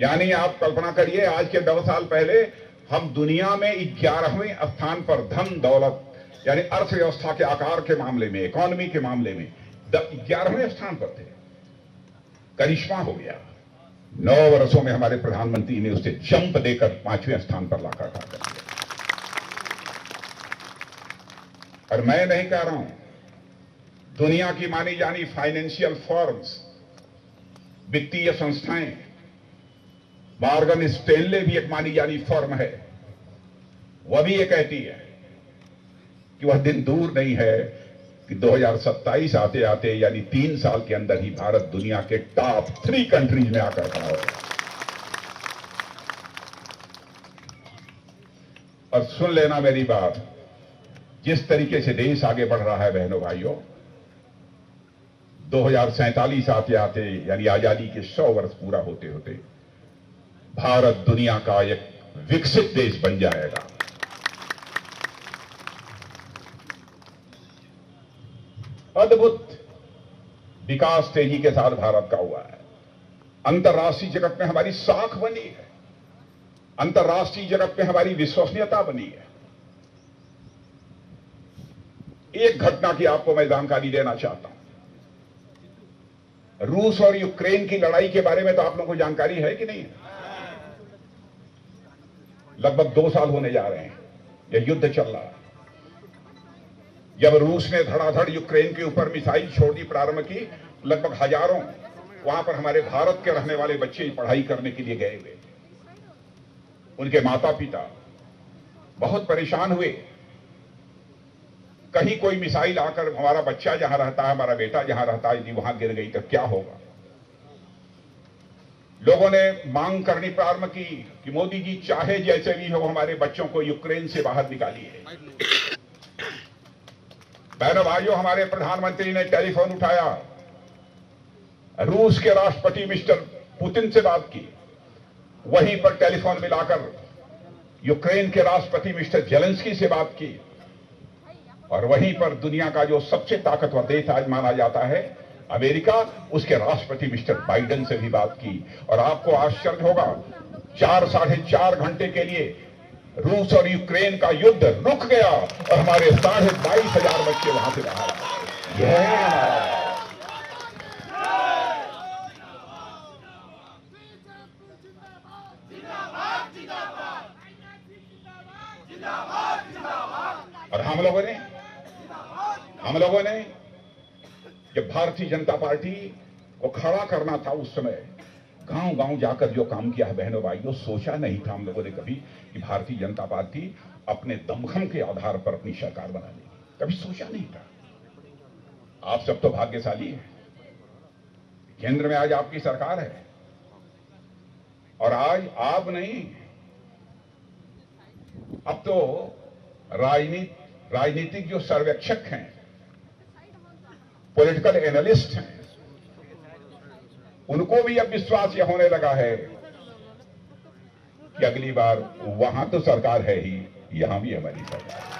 यानी आप कल्पना करिए, आज के 9 साल पहले हम दुनिया में 11वें स्थान पर धन दौलत यानी अर्थव्यवस्था के आकार के मामले में, इकोनॉमी के मामले में 11वें स्थान पर थे। करिश्मा हो गया। 9 वर्षों में हमारे प्रधानमंत्री ने उसे जंप देकर 5वें स्थान पर लाकर खड़ा कर दिया। और मैं नहीं कह रहा हूं, दुनिया की मानी जानी फाइनेंशियल फर्म्स, वित्तीय संस्थाएं, मॉर्गन स्टैनले भी एक मानी जानी फर्म है, वह भी ये कहती है कि वह दिन दूर नहीं है कि 2027 आते आते यानी 3 साल के अंदर ही भारत दुनिया के टॉप 3 कंट्रीज में आकर खड़ा होगा। और सुन लेना मेरी बात, जिस तरीके से देश आगे बढ़ रहा है बहनों भाइयों, 2047 आते आते यानी आजादी के 100 वर्ष पूरा होते होते भारत दुनिया का एक विकसित देश बन जाएगा। अद्भुत विकास तेजी के साथ भारत का हुआ है। अंतर्राष्ट्रीय जगत में हमारी साख बनी है, अंतर्राष्ट्रीय जगत में हमारी विश्वसनीयता बनी है। एक घटना की आपको मैं जानकारी देना चाहता हूं। रूस और यूक्रेन की लड़ाई के बारे में तो आप लोगों को जानकारी है कि नहीं? लगभग 2 साल होने जा रहे हैं यह युद्ध चल रहा है। जब रूस ने धड़ाधड़ यूक्रेन के ऊपर मिसाइल छोड़नी प्रारंभ की, लगभग हजारों वहां पर हमारे भारत के रहने वाले बच्चे पढ़ाई करने के लिए गए हुए, उनके माता पिता बहुत परेशान हुए। कहीं कोई मिसाइल आकर हमारा बच्चा जहां रहता है, हमारा बेटा जहां रहता है, यदि वहां गिर गई तो क्या होगा? लोगों ने मांग करनी प्रारंभ की कि मोदी जी चाहे जैसे भी हो हमारे बच्चों को यूक्रेन से बाहर निकालिए। बहनों भाइयों, हमारे प्रधानमंत्री ने टेलीफोन उठाया, रूस के राष्ट्रपति मिस्टर पुतिन से बात की, वहीं पर टेलीफोन मिलाकर यूक्रेन के राष्ट्रपति मिस्टर जेलेंस्की से बात की, और वहीं पर दुनिया का जो सबसे ताकतवर देश आज माना जाता है अमेरिका, उसके राष्ट्रपति मिस्टर बाइडेन से भी बात की। और आपको आश्चर्य होगा, 4 साढ़े 4 घंटे के लिए रूस और यूक्रेन का युद्ध रुक गया और हमारे 22,500 बच्चे वहां से बाहर आए। और हम लोगों ने जब भारतीय जनता पार्टी को खड़ा करना था, उस समय गांव गांव जाकर जो काम किया है बहनों भाइयों, सोचा नहीं था हम लोगों ने कभी कि भारतीय जनता पार्टी अपने दमखम के आधार पर अपनी सरकार बना लेगी। कभी सोचा नहीं था। आप सब तो भाग्यशाली हैं, केंद्र में आज आपकी सरकार है, और आज आप नहीं, अब तो राजनीतिक जो सर्वेक्षक हैं, पॉलिटिकल एनालिस्ट हैं, उनको भी अब विश्वास यह होने लगा है कि अगली बार वहां तो सरकार है ही, यहां भी हमारी सरकार है।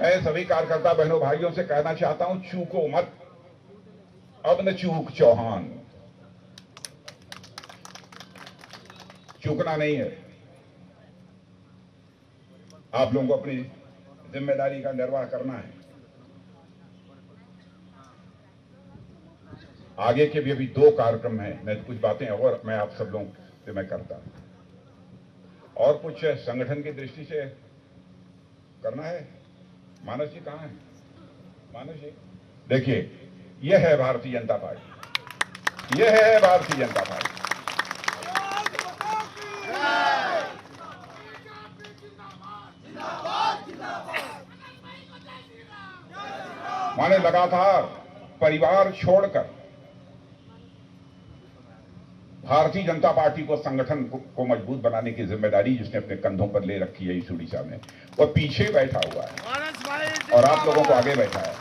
मैं सभी कार्यकर्ता बहनों भाइयों से कहना चाहता हूं, चूको मत, अब न चूक चौहान, चूकना नहीं है। आप लोगों को अपनी जिम्मेदारी का निर्वाह करना है। आगे के भी अभी 2 कार्यक्रम हैं, मैं कुछ बातें और मैं आप सब लोगों से मैं करता हूं, और कुछ संगठन की दृष्टि से करना है। मानस जी कहां है? मानस जी देखिए, यह है भारतीय जनता पार्टी, यह है भारतीय जनता पार्टी। माने लगातार परिवार छोड़कर भारतीय जनता पार्टी को, संगठन को मजबूत बनाने की जिम्मेदारी जिसने अपने कंधों पर ले रखी है ईश्वरी साहब ने, वह पीछे बैठा हुआ है और आप लोगों को आगे बैठा है।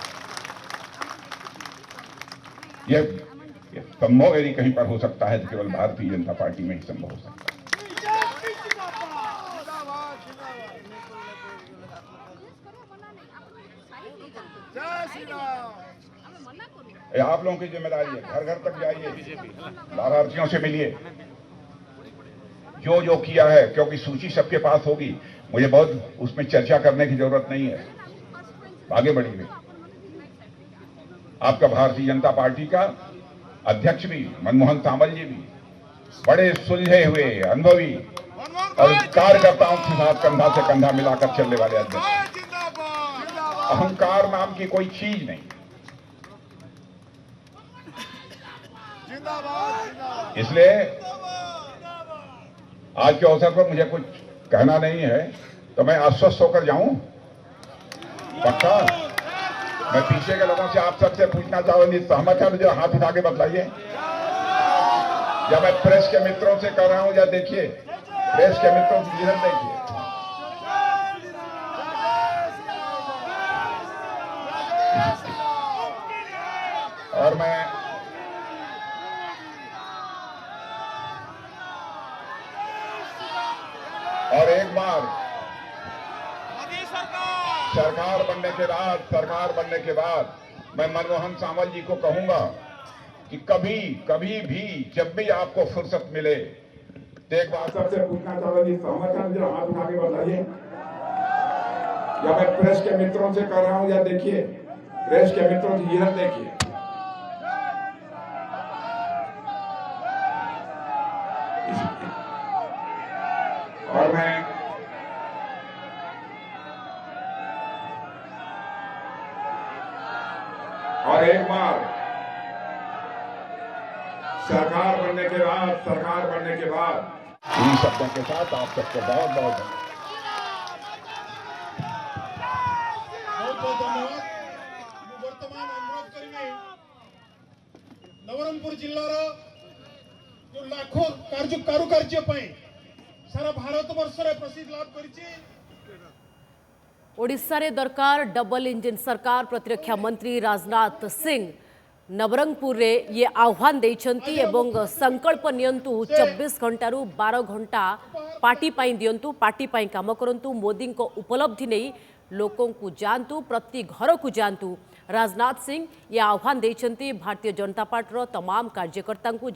यह संभव यदि कहीं पर हो सकता है तो केवल भारतीय जनता पार्टी में ही संभव हो सकता है। ये आप लोगों की जिम्मेदारी है, घर घर तक जाइए, लाभार्थियों से मिलिए, जो जो किया है, क्योंकि सूची सबके पास होगी, मुझे बहुत उसमें चर्चा करने की जरूरत नहीं है। आगे बढ़िए। आपका भारतीय जनता पार्टी का अध्यक्ष भी मनमोहन सावल जी भी बड़े सुलझे हुए, अनुभवी और कार्यकर्ताओं के साथ कंधा से कंधा मिलाकर चलने वाले अध्यक्ष। अहंकार नाम की कोई चीज नहीं। इसलिए आज के अवसर पर मुझे कुछ कहना नहीं है, तो मैं आश्वस्त होकर जाऊं। पक्का मैं पीछे के लोगों से आप सबसे पूछना चाहूंगी, सहमत है? मुझे हाथ उठा के बतलाइए। या मैं प्रेस के मित्रों से कह रहा हूं, या देखिए प्रेस के मित्रों से इधर देखिए, और मैं और एक बार सरकार बनने के बाद मैं मनमोहन सावल जी को कहूंगा कि कभी कभी भी जब भी आपको फुर्सत मिले तो एक बार सबसे पूछना चाहूंगी, सहमत है? जरा हाथ उठा के बताइए। या मैं प्रेस के मित्रों से कह रहा हूं, या देखिए प्रेस के मित्रों से इधर देखिए, और मैं और एक बार सरकार बनने के बाद इन शब्दों के साथ आप सबको बहुत बहुत धन्यवाद। वर्तमान अनुरोध करेंगे नवरंगपुर जिल्लार जो लाखों कारुकार्य सारा भारत वर्ष प्रसिद्ध लाभ कर ओडिशा रे दरकार डबल इंजिन सरकार। प्रतिरक्षा मंत्री राजनाथ सिंह नवरंगपुर रे ये आह्वान देइछंती एवं संकल्प नियंतु 24 घंटारू 12 घंटा पार्टी पाई दियंतु, पार्टी पाई काम करंतु, मोदी को उपलब्धि नहीं लोकों को जानतु, प्रति घर को जानतु। राजनाथ सिंह ये आह्वान देइछंती भारतीय जनता पार्टी तमाम कार्यकर्ता को।